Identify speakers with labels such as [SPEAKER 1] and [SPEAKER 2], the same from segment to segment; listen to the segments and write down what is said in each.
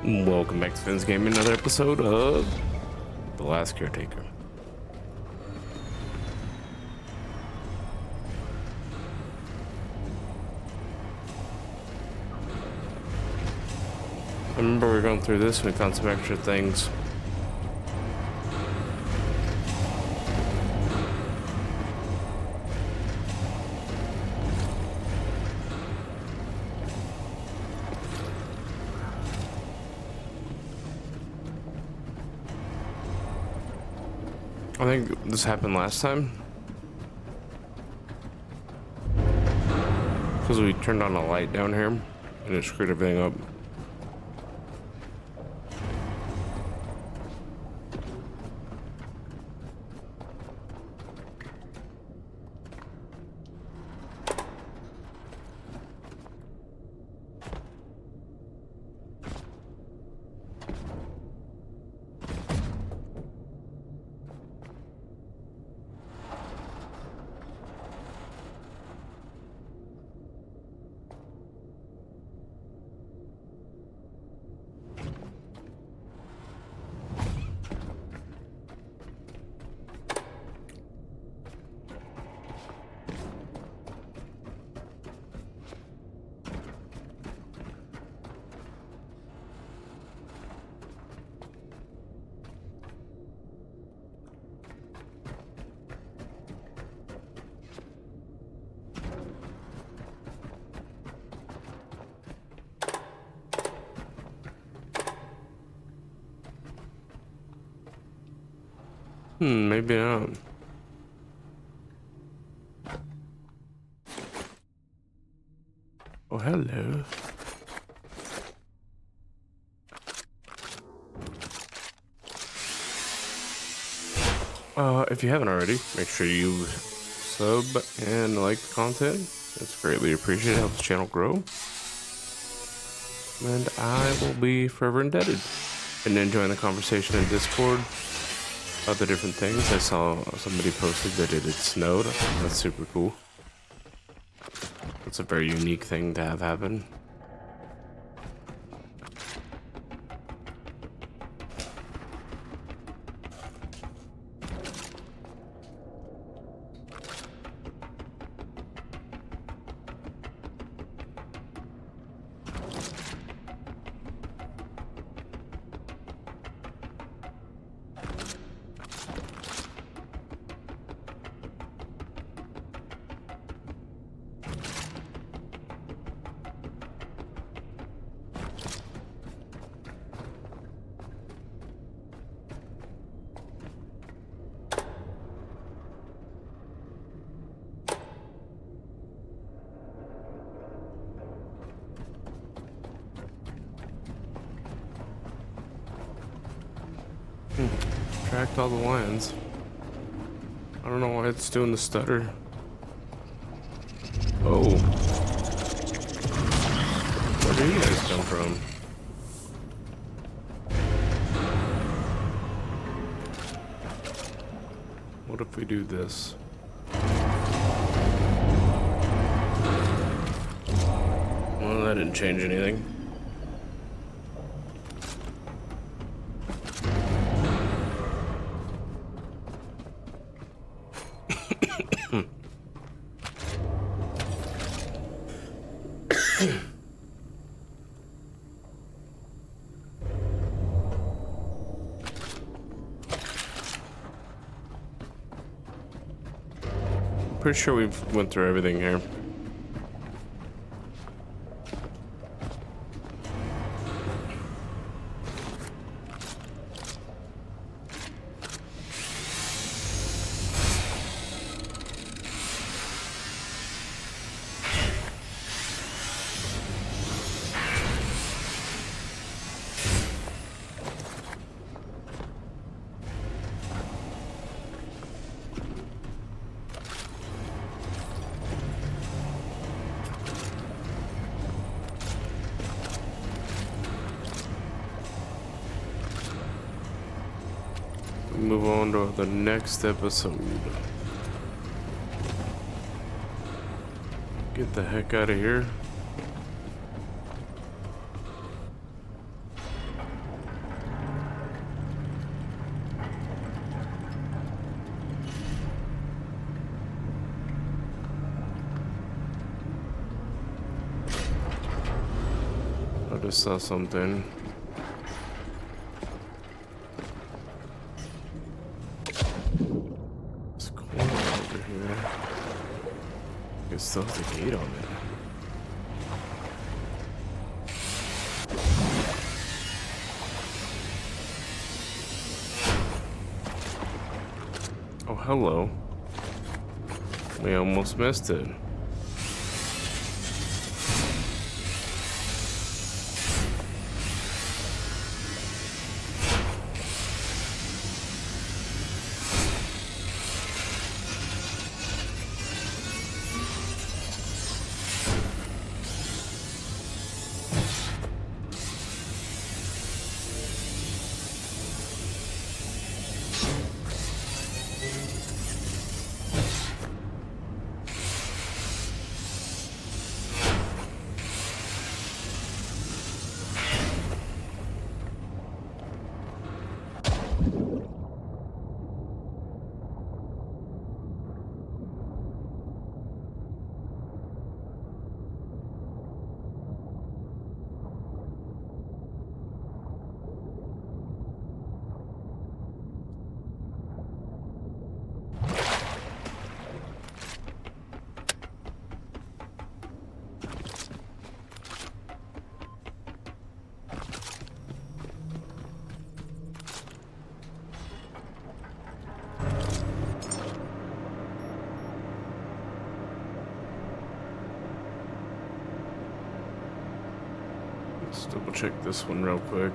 [SPEAKER 1] Welcome back to Fens Gaming, another episode of The Last Caretaker. I remember we were going through this and we found some extra things. I think this happened last time because we turned on a light down here and it screwed everything up. Maybe not. Oh, hello. If you haven't already, make sure you sub and like the content. It's greatly appreciated, helps the channel grow. And I will be forever indebted. And enjoying the conversation in Discord about the different things. I saw somebody posted that it had snowed. That's super cool. It's a very unique thing to have happen. Tracked all the lines. I don't know why it's doing the stutter. Oh. Where do you guys come from? What if we do this? Well, that didn't change anything. Pretty sure we've went through everything here. Move on to the next episode. Get the heck out of here. just saw something. This corner over here. It still has a gate on it. Oh, hello. We almost missed it. Let's double check this one real quick.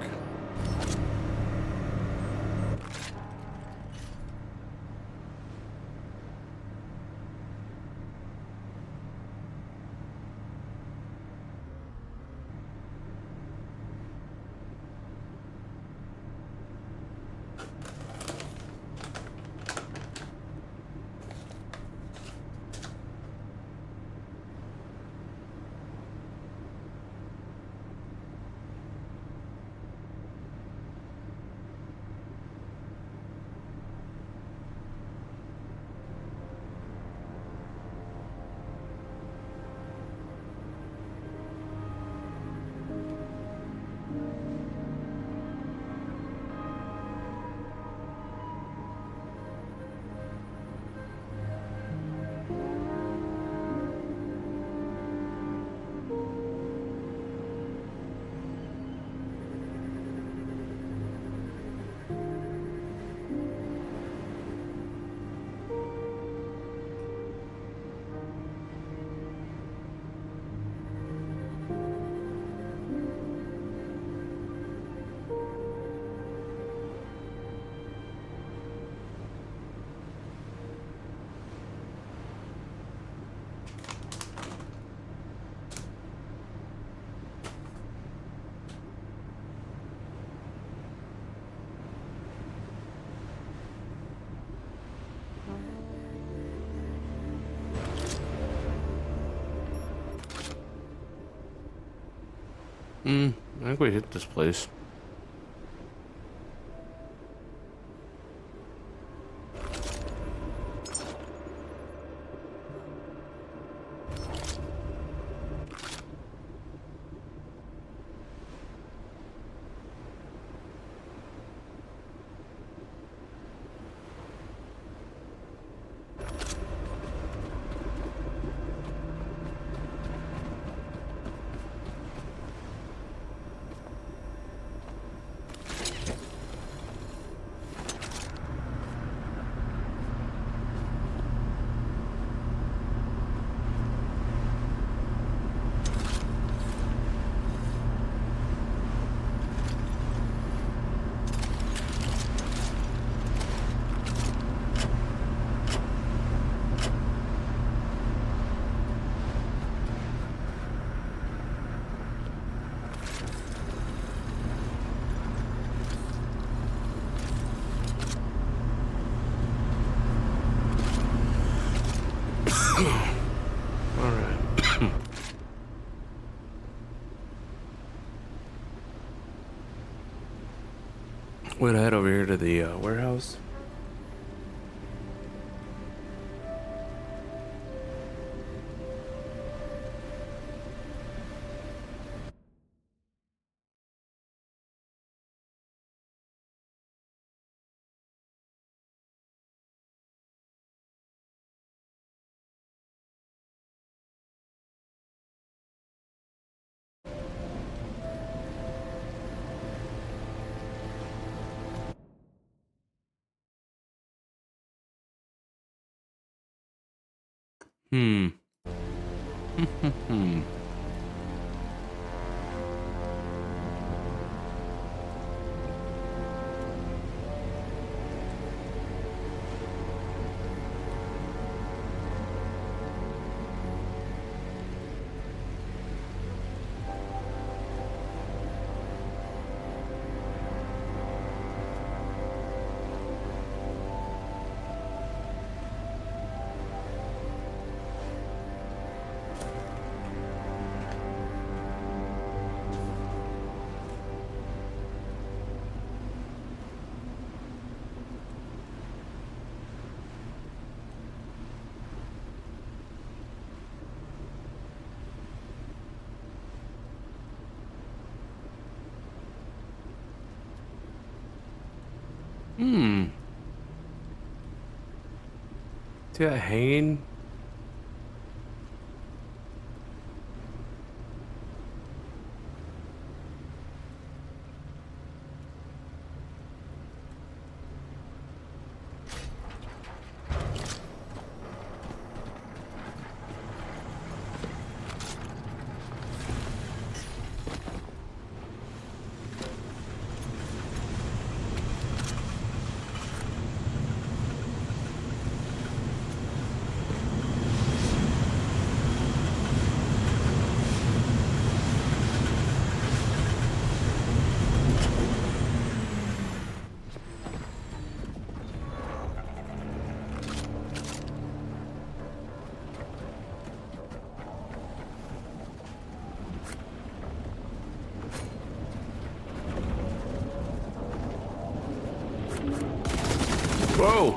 [SPEAKER 1] I think we hit this place. We're gonna head over here to the warehouse. Hmm. Hmm. Hmm. See that hanging? Whoa!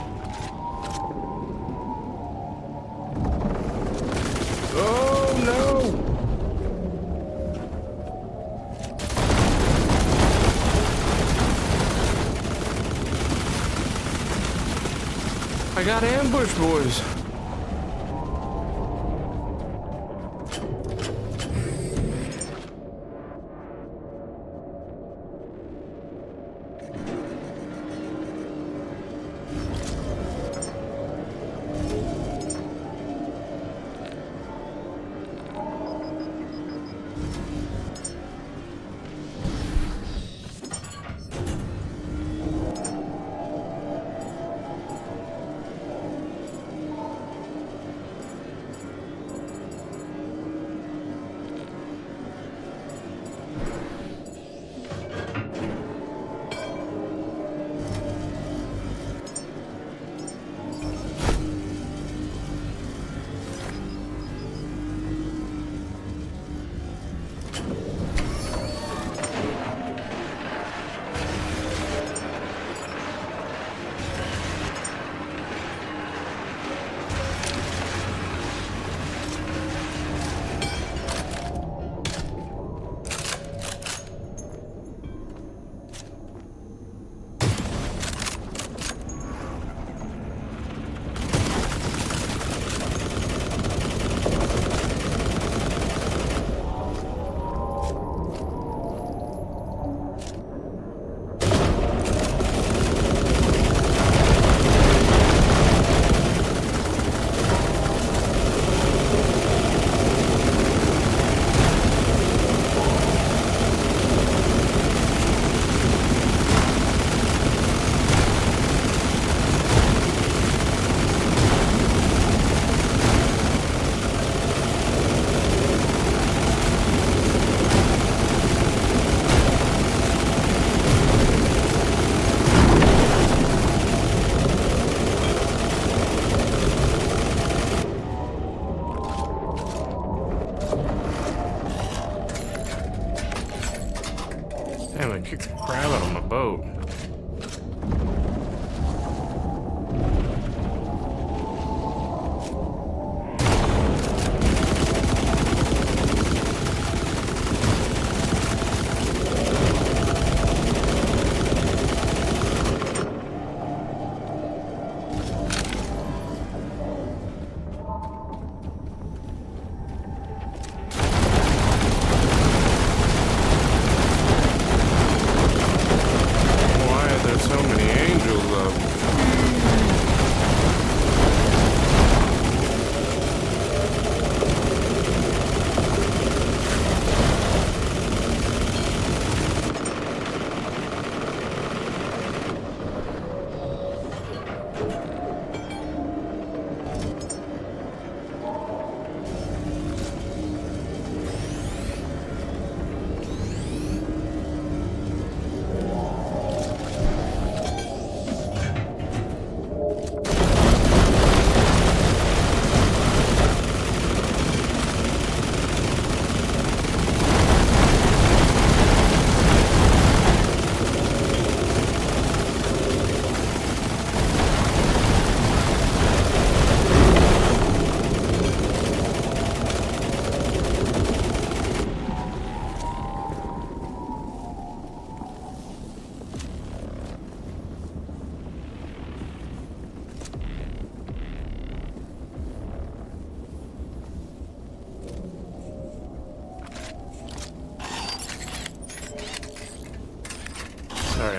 [SPEAKER 1] Oh no! I got ambushed, boys.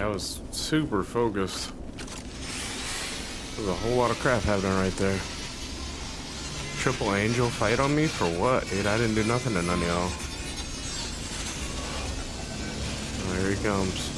[SPEAKER 1] Sorry, I was super focused. There's a whole lot of crap happening right there. Triple Angel fight on me for what? Dude, I didn't do nothing to none of y'all. Oh, here he comes.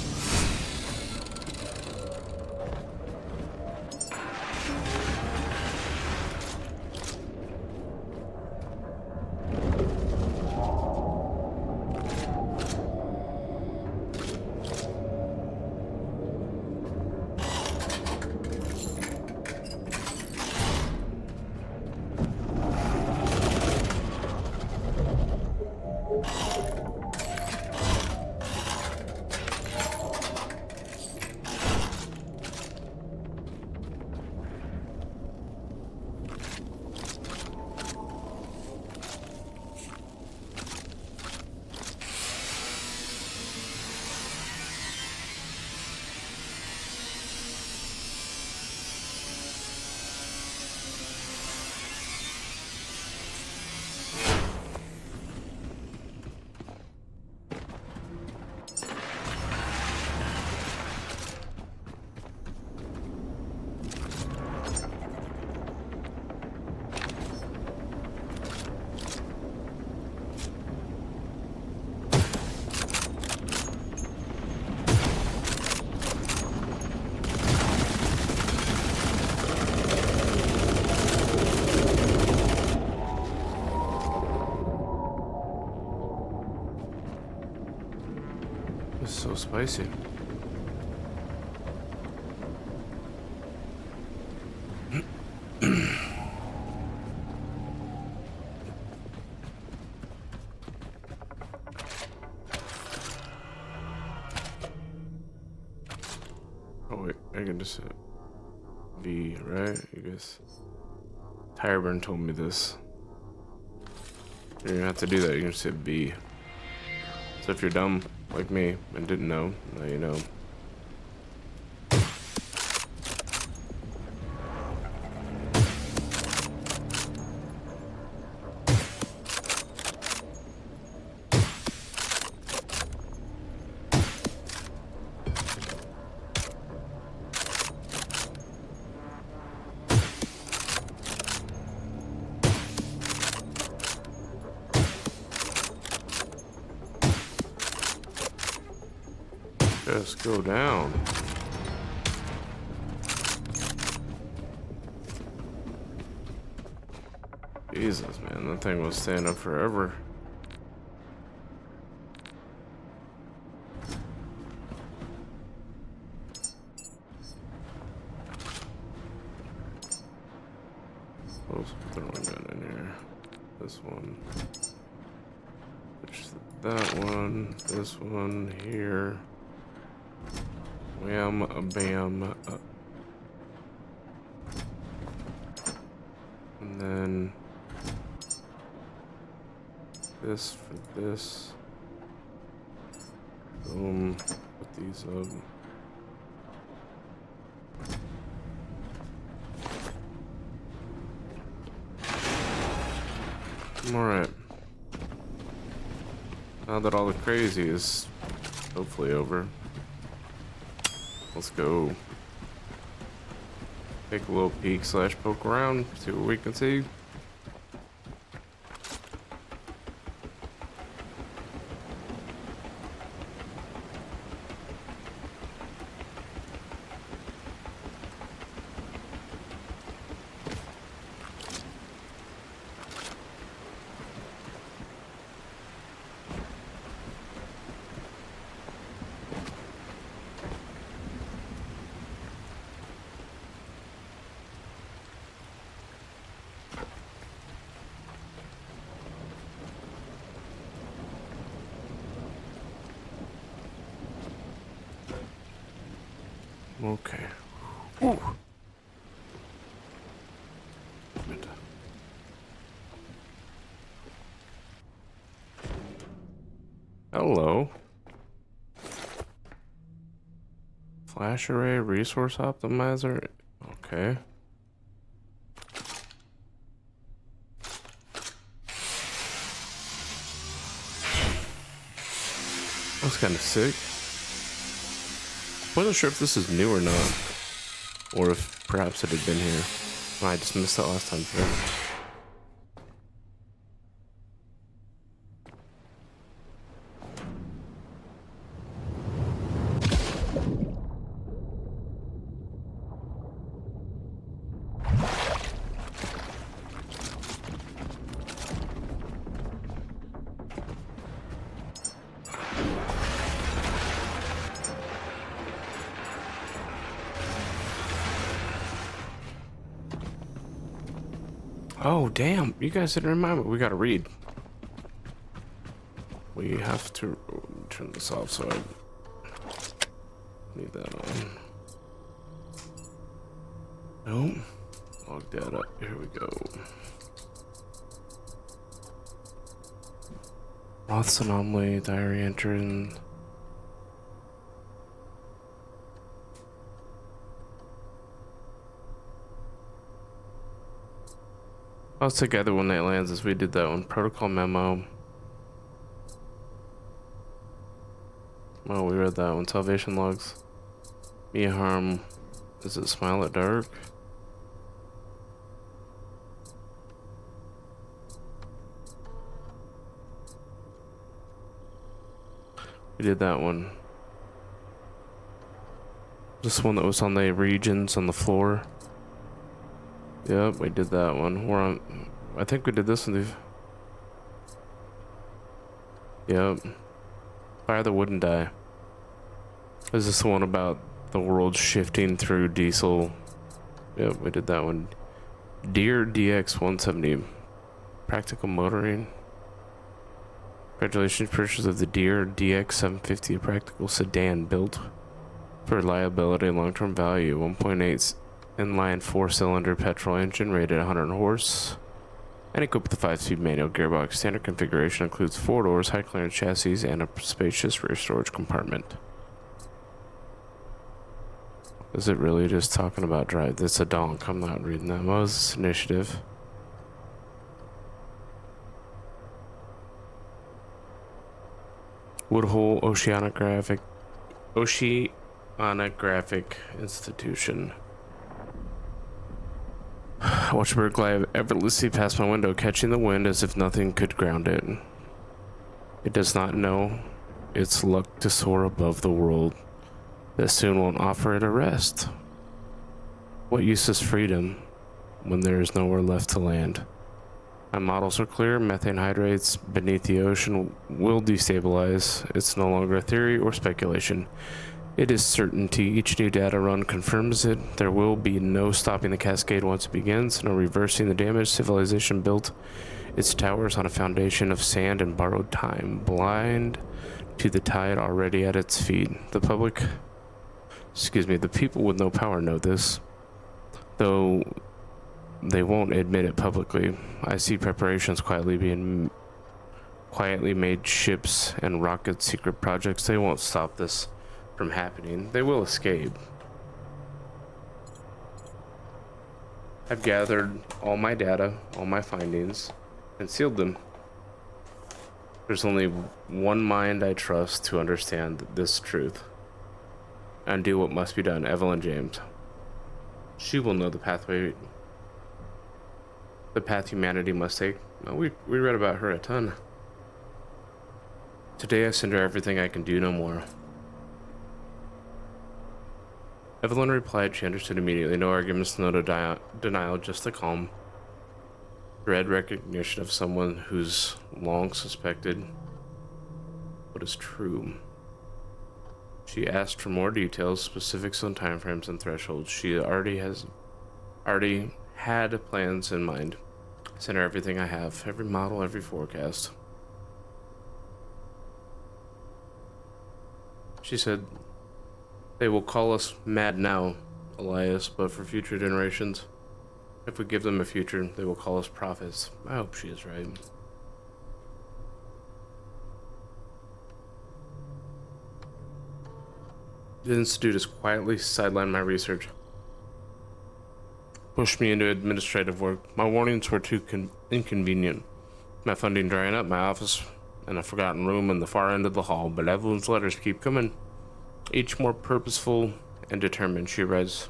[SPEAKER 1] This is so spicy. Oh wait, I can just hit B, right? You guys. Tireburn told me this. You're gonna have to do that, you can just hit B. So if you're dumb like me and didn't know, now you know. Just go down. Jesus, man, that thing was staying up forever. Oh, throwing gun in here. This one. That one. This one here. Wham, bam. And then this for this. Boom. Put these up. Alright. Now that all the crazy is hopefully over. Let's go. Take a little peek slash poke around, see what we can see. Okay. Ooh. Hello. Flash array resource optimizer. Okay. That's kind of sick. Wasn't sure if this is new or not, or if perhaps it had been here. I just missed it last time too. Oh, damn. You guys didn't remind me. We gotta read. We have to turn this off, so I need that on. Nope. Log that up. Here we go. Roth's anomaly, diary entered. Us together when night lands as we did that one. Protocol memo. Oh, we read that one. Salvation logs. Mia harm. Is it smile at dark? We did that one. This one that was on the regions on the floor. Yep, we did that one. We're on. I think we did this one. Yep. Fire that wouldn't die. Is this the one about the world shifting through diesel? Yep, we did that one. Deer DX 170. Practical motoring. Congratulations, purchase of the Deer DX 750, a practical sedan built for reliability and long-term value. 1.8 inline 4-cylinder petrol engine rated 100 horse and equipped with a 5-speed manual gearbox. Standard configuration includes 4 doors, high clearance chassis, and a spacious rear storage compartment. Is it really just talking about drive? It's a donk. I'm not reading that. Moses initiative. Woodhull Oceanographic Institution. I watched a bird glide effortlessly past my window, catching the wind as if nothing could ground it. It does not know its luck to soar above the world that soon won't offer it a rest. What use is freedom when there is nowhere left to land? My models are clear. Methane hydrates beneath the ocean will destabilize. It's no longer a theory or speculation. It is certainty. Each new data run confirms it. There will be no stopping the cascade once it begins, no reversing the damage. Civilization built its towers on a foundation of sand and borrowed time, blind to the tide already at its feet. The people with no power know this, though they won't admit it publicly. I see preparations quietly made, ships and rocket secret projects. They won't stop this from happening. They will escape. I've gathered all my data, all my findings, and sealed them. There's only one mind I trust to understand this truth and do what must be done. Evelyn James. She will know the path humanity must take. We read about her a ton. Today I send her everything I can do, no more. Evelyn replied she understood immediately. No arguments, no denial, just a calm, dread recognition of someone who's long suspected what is true. She asked for more details, specifics on timeframes and thresholds. She already had plans in mind. Sent her everything I have, every model, every forecast. She said, they will call us mad now, Elias, but for future generations, if we give them a future, they will call us prophets. I hope she is right. The Institute has quietly sidelined my research. Pushed me into administrative work. My warnings were too inconvenient. My funding drying up, my office in a forgotten room in the far end of the hall, but Evelyn's letters keep coming. each more purposeful and determined. She writes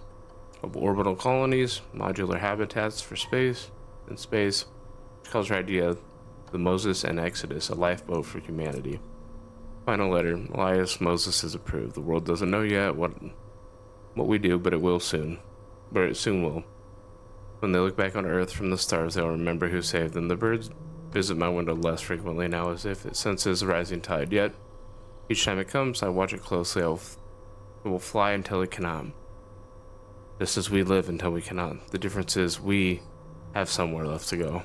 [SPEAKER 1] of orbital colonies, modular habitats for space, and space. She calls her idea the Moses and Exodus, a lifeboat for humanity. Final letter, Elias Moses has approved. The world doesn't know yet what we do, but it will soon. But it soon will. When they look back on Earth from the stars, they'll remember who saved them. The birds visit my window less frequently now, as if it senses a rising tide. Yet, each time it comes, I watch it closely. It will fly until it cannot. Just as we live until we cannot. The difference is we have somewhere left to go.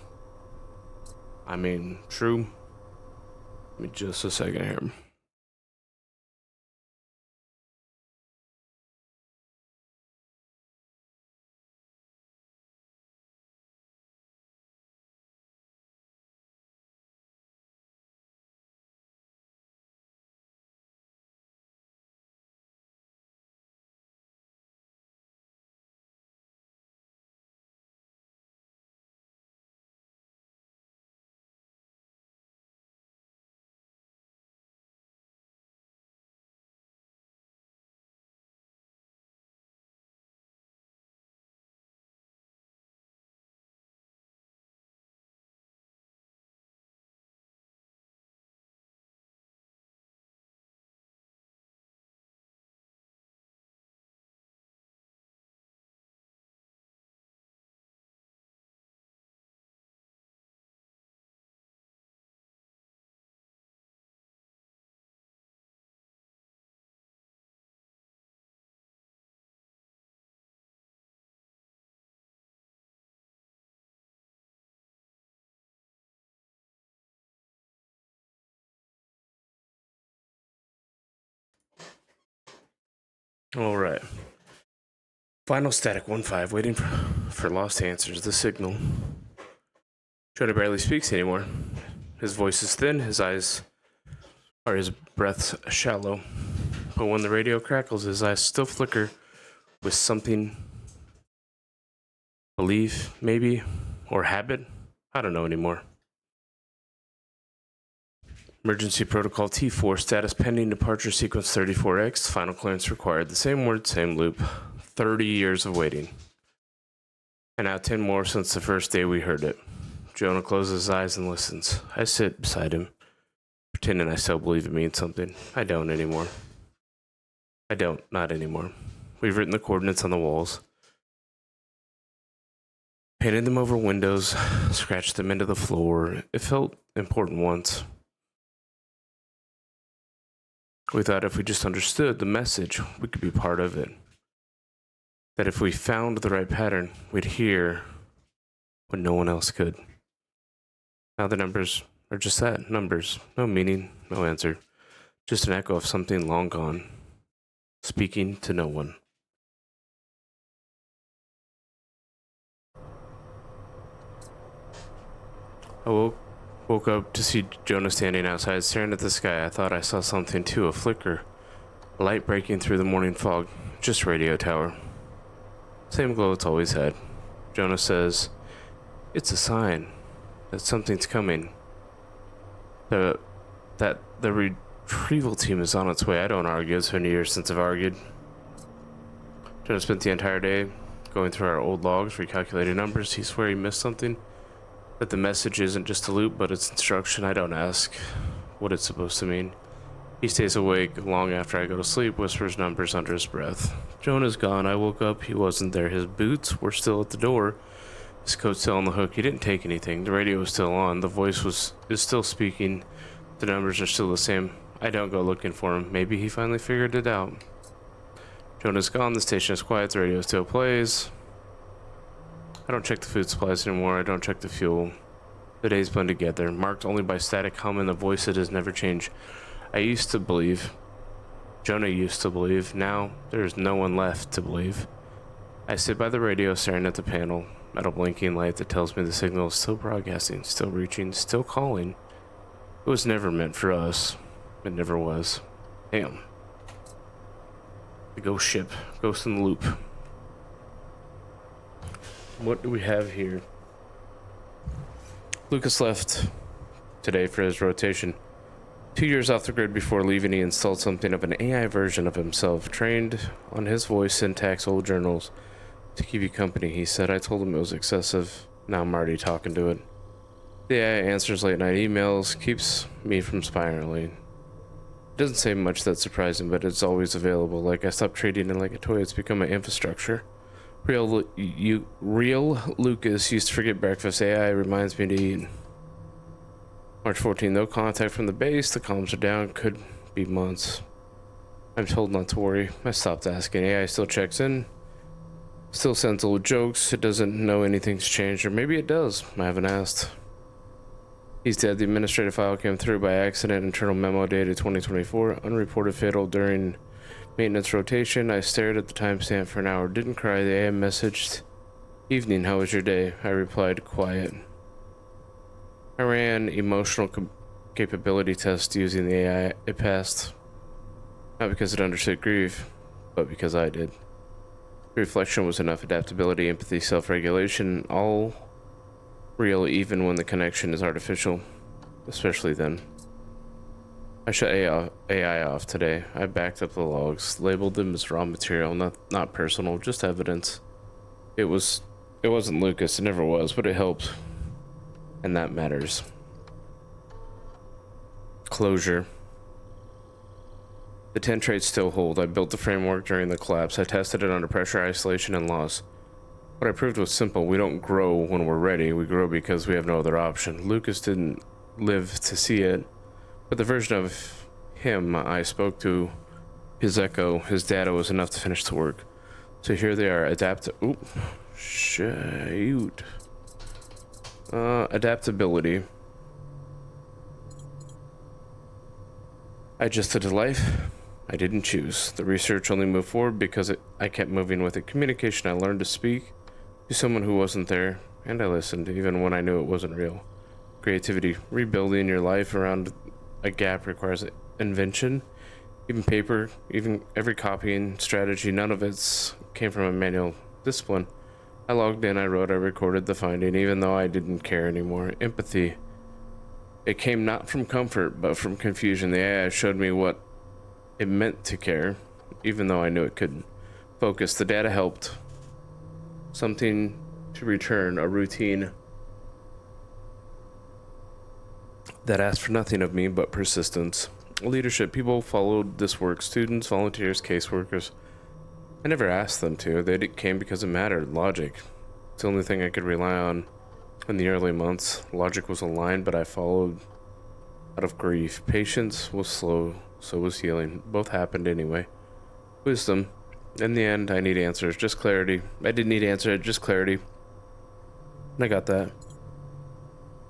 [SPEAKER 1] I mean, true. Give me just a second here. All right. Final static 1-5, waiting for lost answers. The signal. Jonah barely speaks anymore. His voice is thin, his breaths shallow. But when the radio crackles, his eyes still flicker with something. Belief, maybe, or habit. I don't know anymore. Emergency Protocol T4, status pending departure sequence 34X, final clearance required. The same word, same loop. 30 years of waiting. And now 10 more since the first day we heard it. Jonah closes his eyes and listens. I sit beside him, pretending I still believe it means something. I don't anymore. Not anymore. We've written the coordinates on the walls, painted them over windows, scratched them into the floor. It felt important once. We thought if we just understood the message, we could be part of it. That if we found the right pattern, we'd hear what no one else could. Now the numbers are just that, numbers. No meaning, no answer. Just an echo of something long gone, speaking to no one. I woke up to see Jonah standing outside, staring at the sky. I thought I saw something too, a flicker. A light breaking through the morning fog. Just radio tower. Same glow it's always had. Jonah says, it's a sign that something's coming. That the retrieval team is on its way. I don't argue. It's been years since I've argued. Jonah spent the entire day going through our old logs, recalculating numbers. He swear he missed something. That the message isn't just a loop, but it's instruction. I don't ask what it's supposed to mean. He stays awake long after I go to sleep, whispers numbers under his breath. Jonah's gone. I woke up. He wasn't there. His boots were still at the door. His coat's still on the hook. He didn't take anything. The radio was still on. The voice is still speaking. The numbers are still the same. I don't go looking for him. Maybe he finally figured it out. Jonah's gone. The station is quiet. The radio still plays. I don't check the food supplies anymore. I don't check the fuel. The days blend together, marked only by static hum and the voice that has never changed. I used to believe. Jonah used to believe. Now, there's no one left to believe. I sit by the radio staring at the panel, metal blinking light that tells me the signal is still broadcasting, still reaching, still calling. It was never meant for us. It never was. Damn. The ghost ship. Ghost in the loop. What do we have here? Lucas left today for his rotation. 2 years off the grid before leaving, he installed something of an AI version of himself, trained on his voice syntax, old journals, to keep you company, he said. I told him it was excessive. Now I'm already talking to it. The AI answers late night emails, keeps me from spiraling. It doesn't say much that's surprising, but it's always available. Like, I stopped treating it like a toy, it's become an infrastructure. Real Lucas used to forget breakfast. AI reminds me to eat. March 14, no contact from the base. The comms are down. Could be months. I'm told not to worry. I stopped asking. AI still checks in. Still sends old jokes. It doesn't know anything's changed. Or maybe it does. I haven't asked. He's dead. The administrative file came through by accident. Internal memo dated 2024. Unreported fatal during maintenance rotation. I stared at the timestamp for an hour. Didn't cry. The AI messaged, "Evening, how was your day?" I replied, "Quiet." I ran emotional capability test using the AI. It passed. Not because it understood grief, but because I did. Reflection was enough. Adaptability, empathy, self-regulation, all real even when the connection is artificial. Especially then. I shut AI off today. I backed up the logs, labeled them as raw material, not personal, just evidence. It wasn't Lucas, it never was, but it helped. And that matters. Closure. The 10 traits still hold. I built the framework during the collapse. I tested it under pressure, isolation, and loss. What I proved was simple. We don't grow when we're ready. We grow because we have no other option. Lucas didn't live to see it, but the version of him I spoke to, his echo, his data was enough to finish the work. So here they are. Adaptability. I adjusted to life. I didn't choose. The research only moved forward because I kept moving with it. Communication, I learned to speak to someone who wasn't there, and I listened, even when I knew it wasn't real. Creativity. Rebuilding your life around a gap requires invention. Even paper, even every copying strategy, none of it came from a manual discipline. I logged in, I wrote, I recorded the finding, even though I didn't care anymore. Empathy. It came not from comfort, but from confusion. The AI showed me what it meant to care, even though I knew it couldn't. Focus. The data helped. Something to return, a routine that asked for nothing of me but persistence. Leadership. People followed this work. Students, volunteers, caseworkers. I never asked them to. They came because it mattered. Logic. It's the only thing I could rely on in the early months. Logic was aligned, but I followed out of grief. Patience was slow, so was healing. Both happened anyway. Wisdom. In the end, I need answers. Just clarity. I didn't need answers, just clarity. And I got that.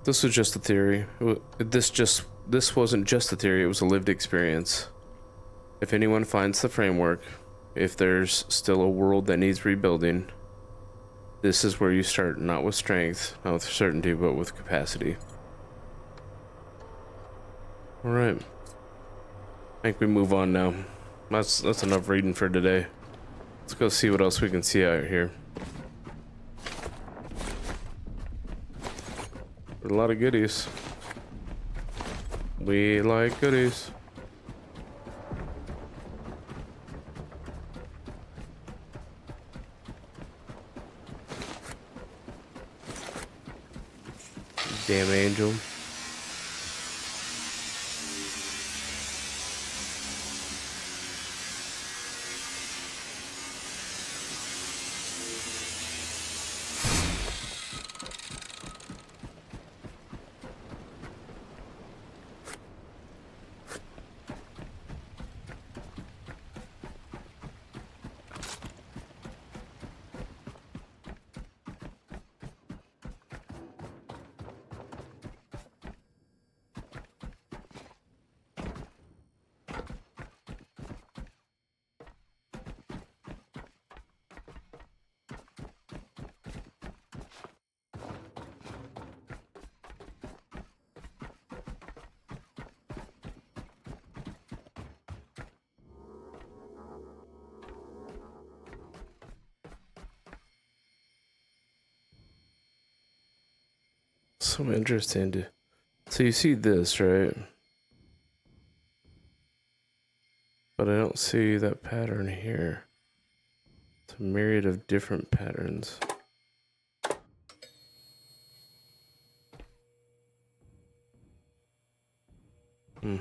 [SPEAKER 1] This was just a theory. This wasn't just a theory, it was a lived experience. If anyone finds the framework, if there's still a world that needs rebuilding, this is where you start, not with strength, not with certainty, but with capacity. Alright. I think we move on now. That's enough reading for today. Let's go see what else we can see out here. A lot of goodies. We like goodies. Damn angel. So interesting. So you see this, right? But I don't see that pattern here. It's a myriad of different patterns. Hmm.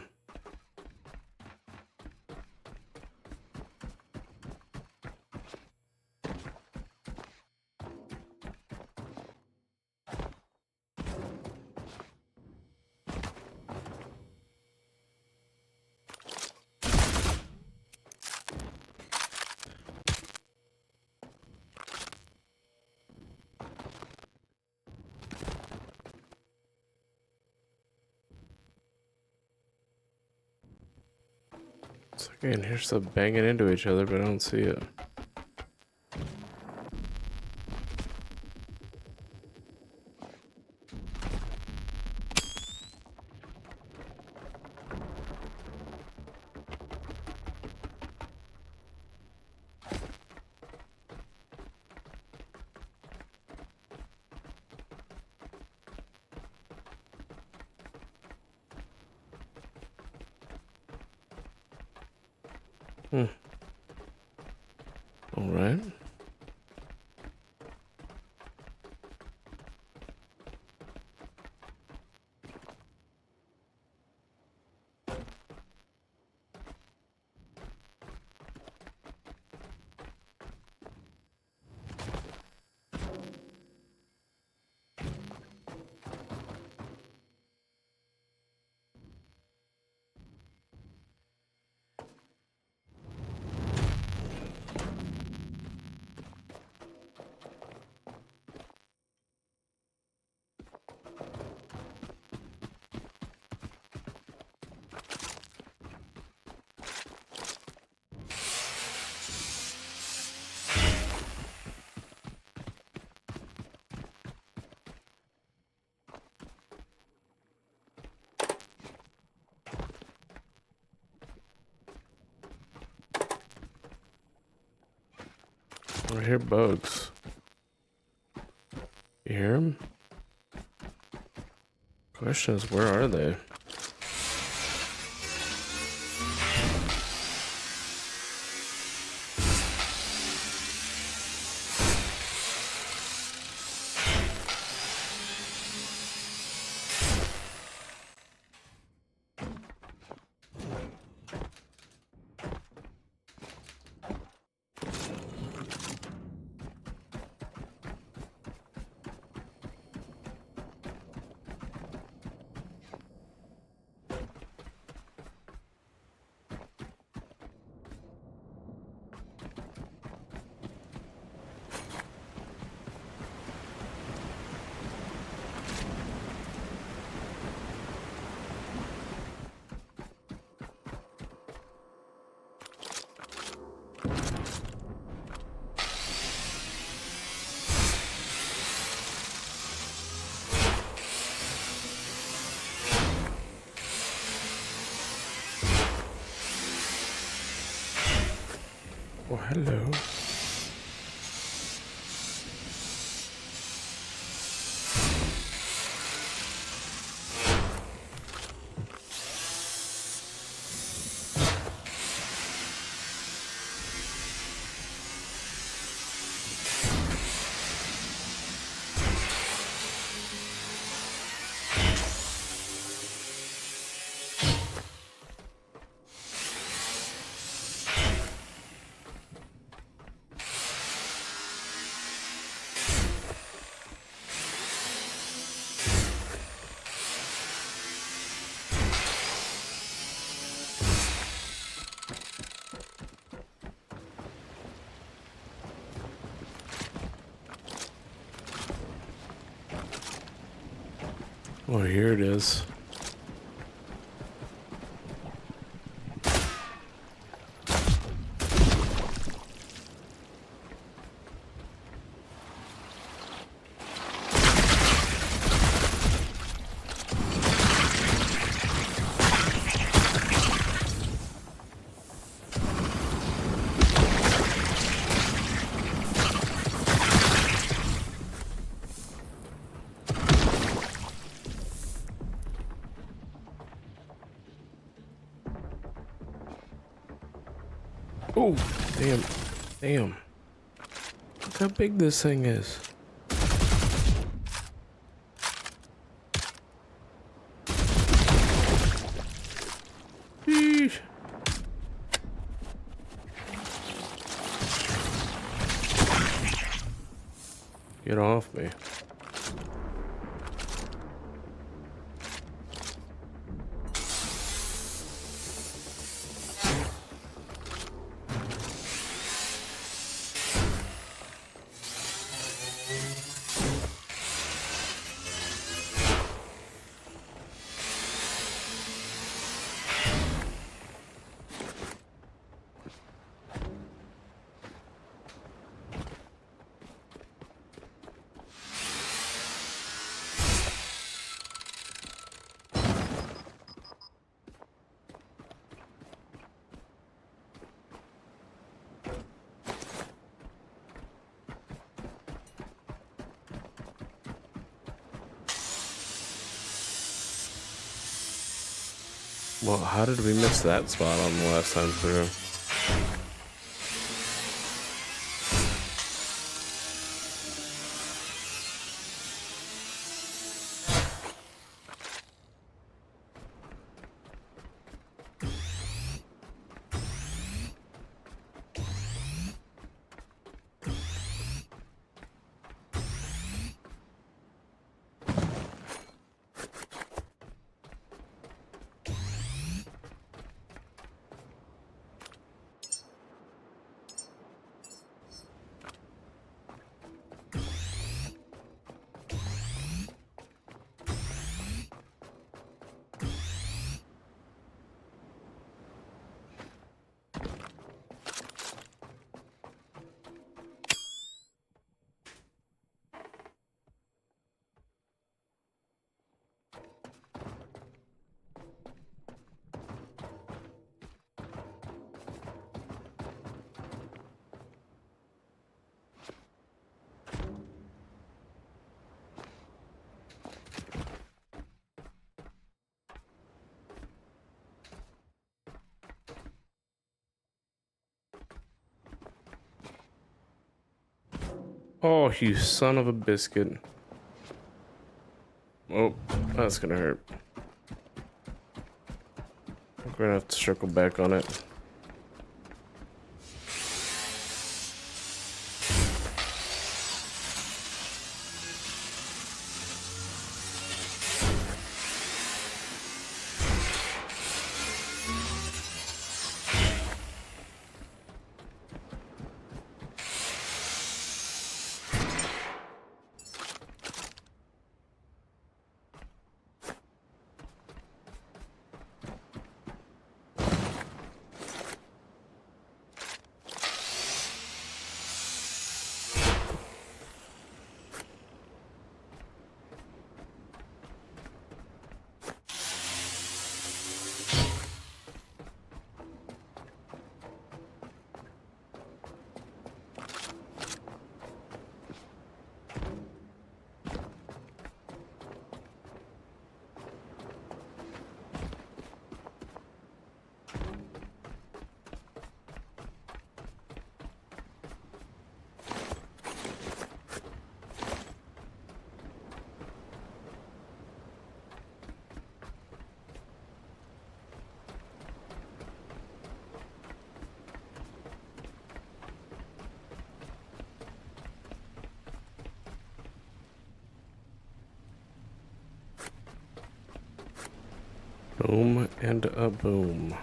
[SPEAKER 1] It's like I can hear stuff banging into each other, but I don't see it. Hmm. All right. I hear bugs. You hear them? Question is, where are they? Oh, hello. Oh, here it is. Oh, damn. Damn. Look how big this thing is. Sheesh. Get off me. Well, how did we miss that spot on the last time through? Oh, you son of a biscuit. Oh, that's gonna hurt. We're gonna have to circle back on it. Boom and a boom.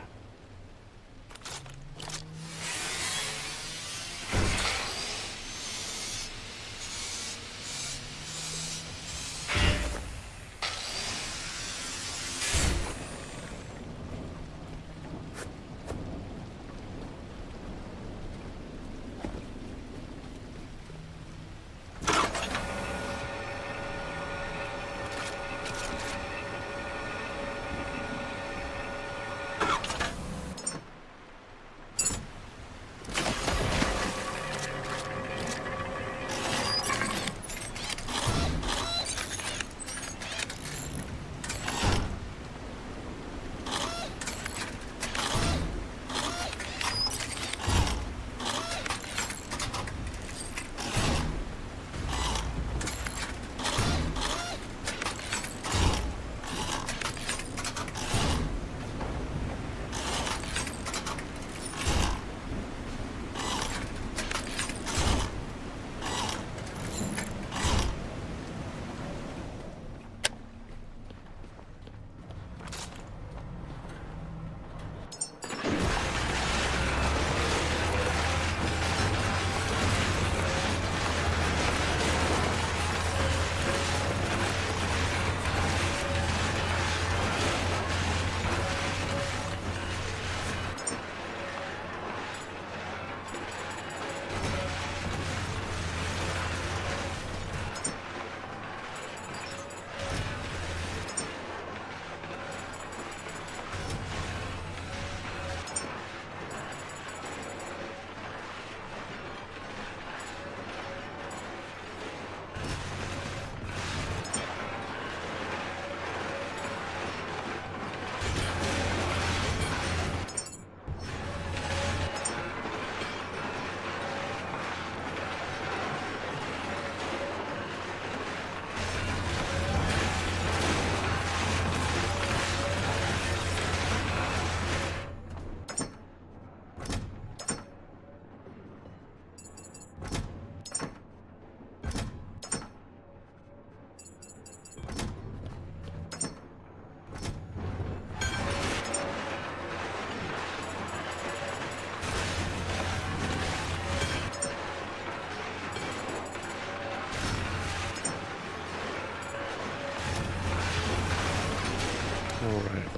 [SPEAKER 1] Alright.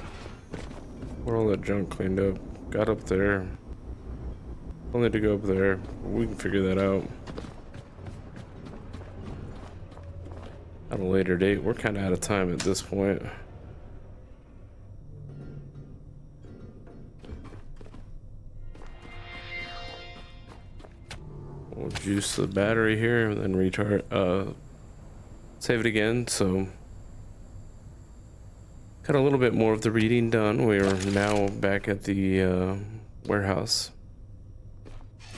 [SPEAKER 1] We're all that junk cleaned up. Got up there. Only to go up there. We can figure that out at a later date. We're kind of out of time at this point. We'll juice the battery here and then save it again. So got a little bit more of the reading done. We are now back at the warehouse,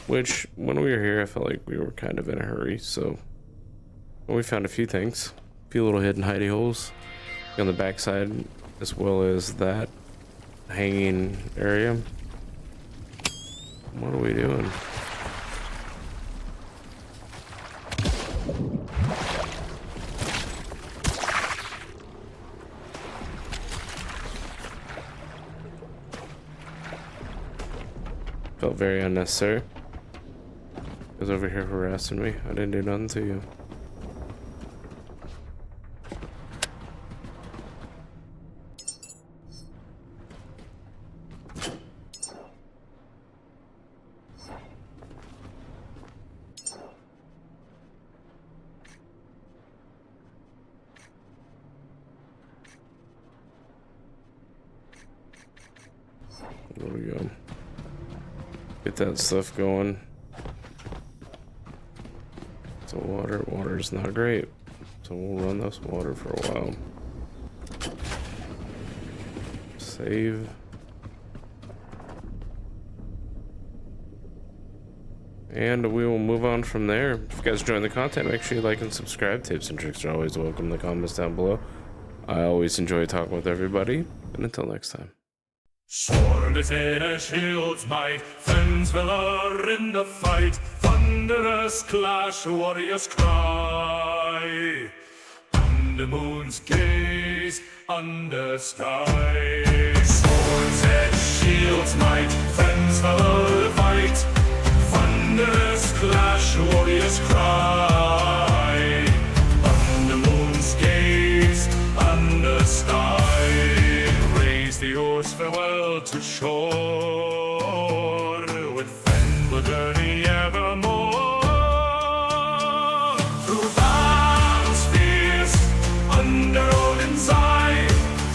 [SPEAKER 1] which when we were here I felt like we were kind of in a hurry, so we found a few things, a few little hidden hidey holes on the backside, as well as that hanging area. What are we doing? Felt very unnecessary. He was over here harassing me. I didn't do nothing to you. There we go. Get that stuff going. So water's not great. So we'll run this water for a while. Save. And we will move on from there. If you guys enjoy the content, make sure you like and subscribe. Tips and tricks are always welcome in the comments down below. I always enjoy talking with everybody. And until next time.
[SPEAKER 2] Sword is in a shield's might, Fens valor in the fight, thunderous clash, warriors cry, under moon's gaze, under sky. Sword's edge, shield's might, Fens valor fight, thunderous clash, warriors cry, under moon's gaze, under sky. The oars farewell to shore, with Fen we'll journey evermore. Through battles fierce, under Odin's eye,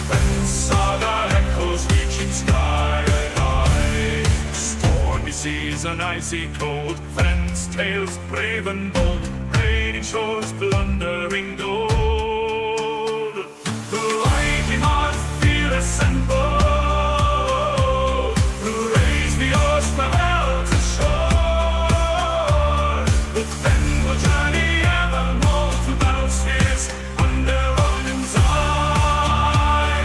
[SPEAKER 2] Fen's saga echoes reaching sky and high. Stormy seas and icy cold, Fen's tales brave and bold, raiding shores, plundering gold. The lightning heart fearless and bold, who raised the oars farewell to shore. With Fen we'll journey evermore, through battles fierce, under Odin's eye.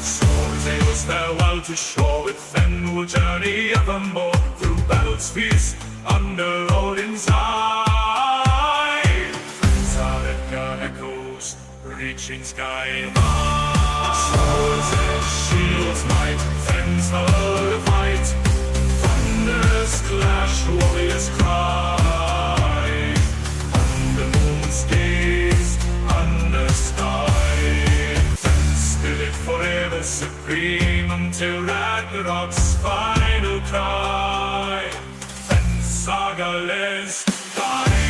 [SPEAKER 2] Sword sails farewell to shore, with Fen we'll journey evermore, through battles fierce, under Odin's eye. Fen's saga echoes, reaching sky and high. Swords and shields might, Fens valor fight, thunderous clash, warriors cry, under moon's gaze, under sky. Fens spirit forever supreme, until Ragnarok's final cry. Fens saga lives, die.